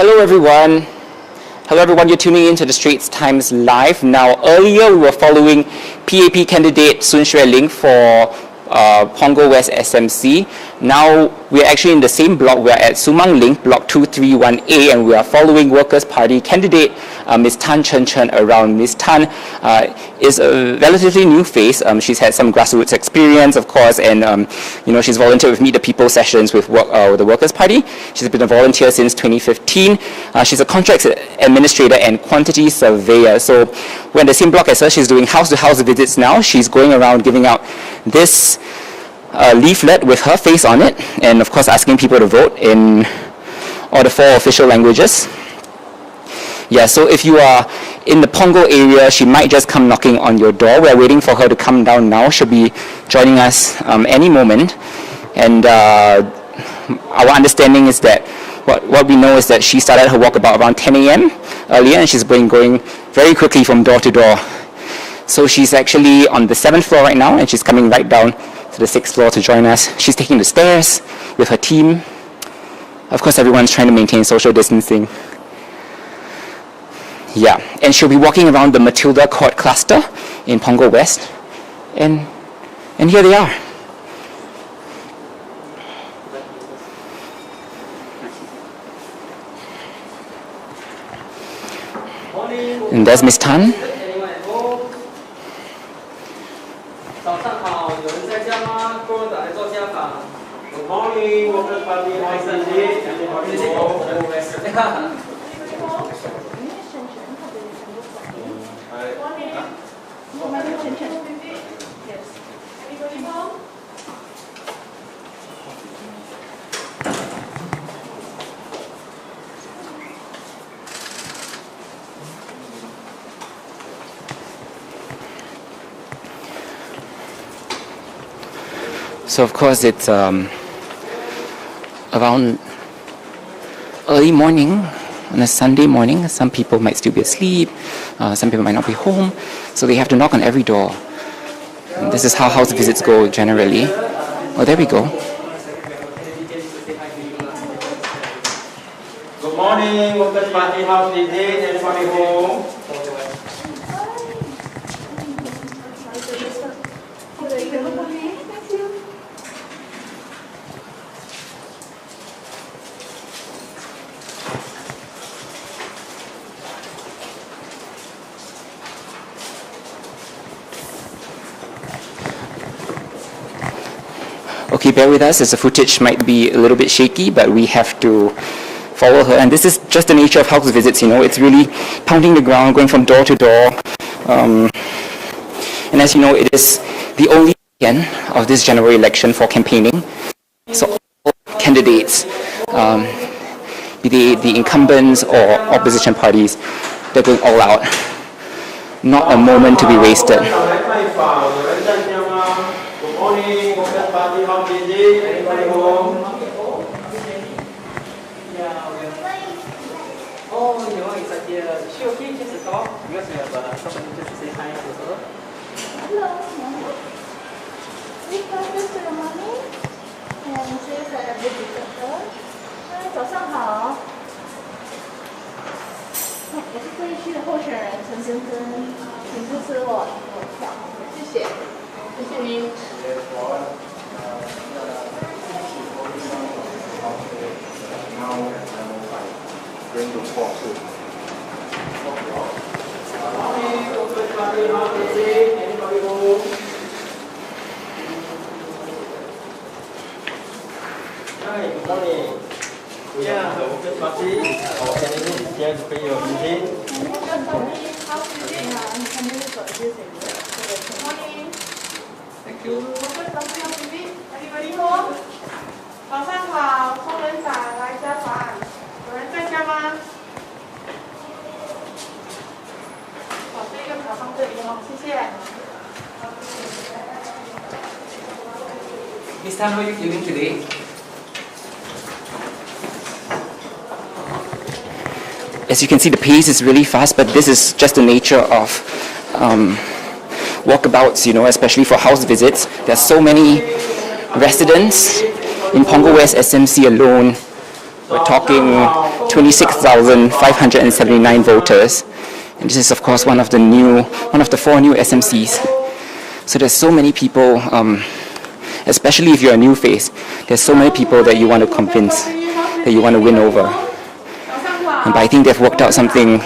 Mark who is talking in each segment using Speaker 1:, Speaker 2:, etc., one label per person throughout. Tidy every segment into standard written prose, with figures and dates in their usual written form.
Speaker 1: Hello everyone. Hello everyone, you're tuning in to the Straits Times Live. Now earlier we were following PAP candidate Sun Xue Ling for Punggol West SMC. Now we're actually in the same block. We're at Sumang Link, block 231A, and we are following Workers' Party candidate Ms. Tan Chen Chen around. Ms. Tan is a relatively new face. She's had some grassroots experience, of course, and she's volunteered with Meet the People sessions with the Workers' Party. She's been a volunteer since 2015. She's a contracts administrator and quantity surveyor. So we're in the same block as her. She's doing house-to-house visits now. She's going around giving out this leaflet with her face on it, and of course asking people to vote in all the 4 official languages. Yeah, so if you are in the Punggol area, she might just come knocking on your door. We're waiting for her to come down now. She'll be joining us any moment. And our understanding is that what we know is that she started her walkabout around 10 a.m. earlier, and she's been going very quickly from door to door. So she's actually on the 7th floor right now, and she's coming right down to the 6th floor to join us. She's taking the stairs with her team. Of course, everyone's trying to maintain social distancing. Yeah, and she'll be walking around the Matilda Court cluster in Punggol West. And here they are. And there's Miss Tan.
Speaker 2: Good morning, Workers' Party SMC.
Speaker 1: So of course it's around early morning on a Sunday morning. Some people might still be asleep, some people might not be home, so they have to knock on every door. And this is how house visits go generally. Oh, there we go.
Speaker 2: Good morning, Workers' Party house visit. Anybody home?
Speaker 1: Okay, bear with us as the footage might be a little bit shaky, but we have to follow her. And this is just the nature of house visits, it's really pounding the ground, going from door to door. And as you know, it is the only weekend of this general election for campaigning. So all candidates, be they the incumbents or opposition parties, they're going all out. Not a moment to be wasted.
Speaker 2: Yeah, the Workers' Party, our candidate is here to pay your visit. Thank you.
Speaker 3: Workers' Party house visit. Anybody home? 早上好，工人党来家访，有人在家吗？好，这个卡放这里哦，谢谢。
Speaker 1: Miss Tan, how are you feeling today? As you can see, the pace is really fast, but this is just the nature of walkabouts, especially for house visits. There's so many residents in Punggol West SMC alone. We're talking 26,579 voters. And this is, of course, one of the 4 new SMCs. So there's so many people, especially if you're a new face, there's so many people that you want to convince, that you want to win over. But I think they've worked out something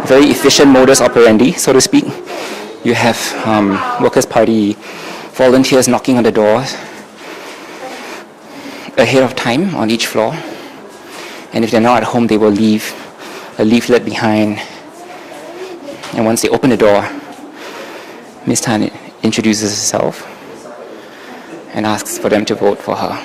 Speaker 1: very efficient modus operandi, so to speak. You have Workers' Party volunteers knocking on the doors ahead of time on each floor. And if they're not at home, they will leave a leaflet behind. And once they open the door, Ms. Tan introduces herself and asks for them to vote for her.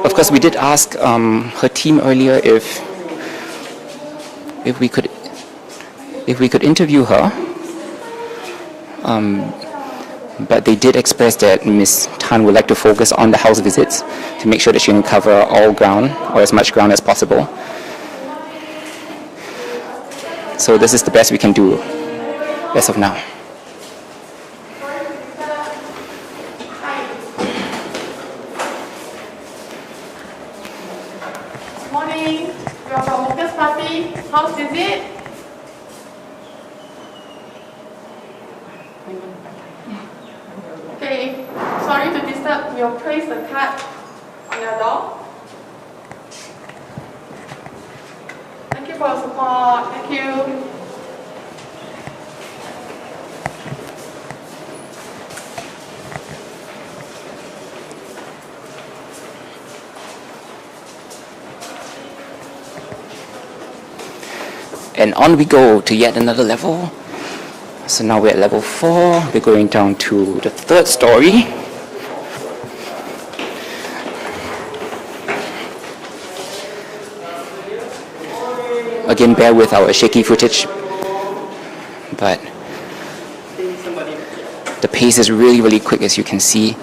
Speaker 1: Of course, we did ask her team earlier if we could interview her, but they did express that Ms. Tan would like to focus on the house visits to make sure that she can cover all ground or as much ground as possible. So this is the best we can do as of now.
Speaker 3: Morning, we are from Workers' Party. House visit. Okay, sorry to disturb. We'll place the card on your door. Thank you for your support. Thank you.
Speaker 1: And on we go to yet another level. So now we're at level 4. We're going down to the 3rd story. Again, bear with our shaky footage, but the pace is really, really quick, as you can see.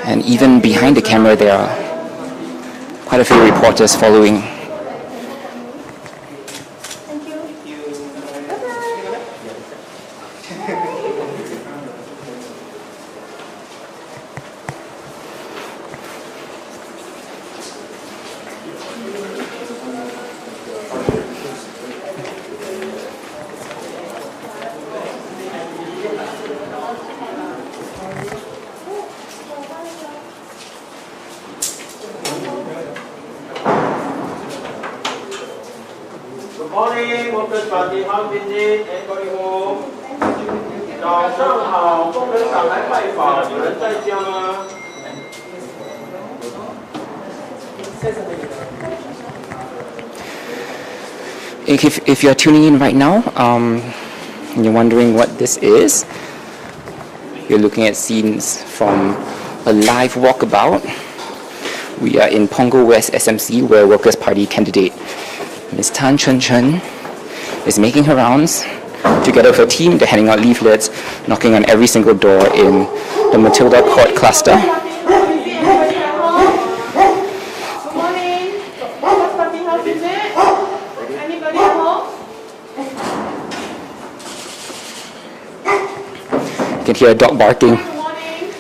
Speaker 1: And even behind the camera, there are quite a few reporters following.
Speaker 2: Good morning, Workers' Party House visit. Anybody home? 早上好，工人党来拜访，有人在家吗？
Speaker 1: If you're tuning in right now, and you're wondering what this is, you're looking at scenes from a live walkabout. We are in Punggol West SMC, where Workers' Party candidate Ms. Tan Chen Chen is making her rounds. Together with her team, they're handing out leaflets, knocking on every single door in the Matilda Court cluster.
Speaker 3: Good morning. Workers' Party house visit. Anybody at home?
Speaker 1: You can hear a dog barking.
Speaker 3: Good morning.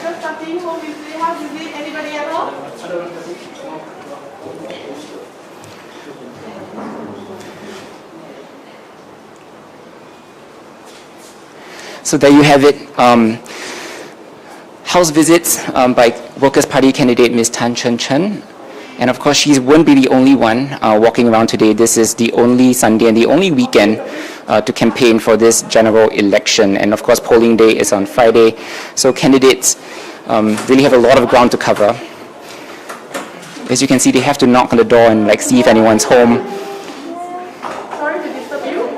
Speaker 3: Workers' Party home visit, house visit. Anybody at home?
Speaker 1: So there you have it. House visits by Workers' Party candidate Ms. Tan Chen Chen. And of course, she won't be the only one walking around today. This is the only Sunday and the only weekend to campaign for this general election. And of course, polling day is on Friday. So candidates really have a lot of ground to cover. As you can see, they have to knock on the door and see if anyone's home.
Speaker 3: Sorry to disturb you.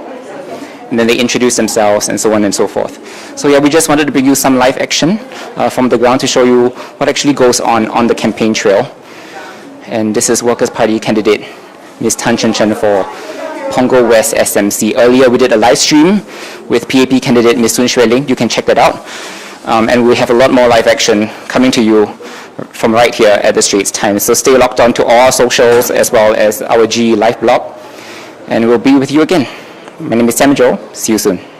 Speaker 1: And then they introduce themselves and so on and so forth. So yeah, we just wanted to bring you some live action from the ground to show you what actually goes on the campaign trail. And this is Workers' Party candidate Ms. Tan Chen Chen for Punggol West SMC. Earlier we did a live stream with PAP candidate Ms. Sun Xueling. You can check that out. And we have a lot more live action coming to you from right here at the Straits Times. So stay locked on to all our socials as well as our G Live blog. and we'll be with you again. My name is Samuel Joel. See you soon.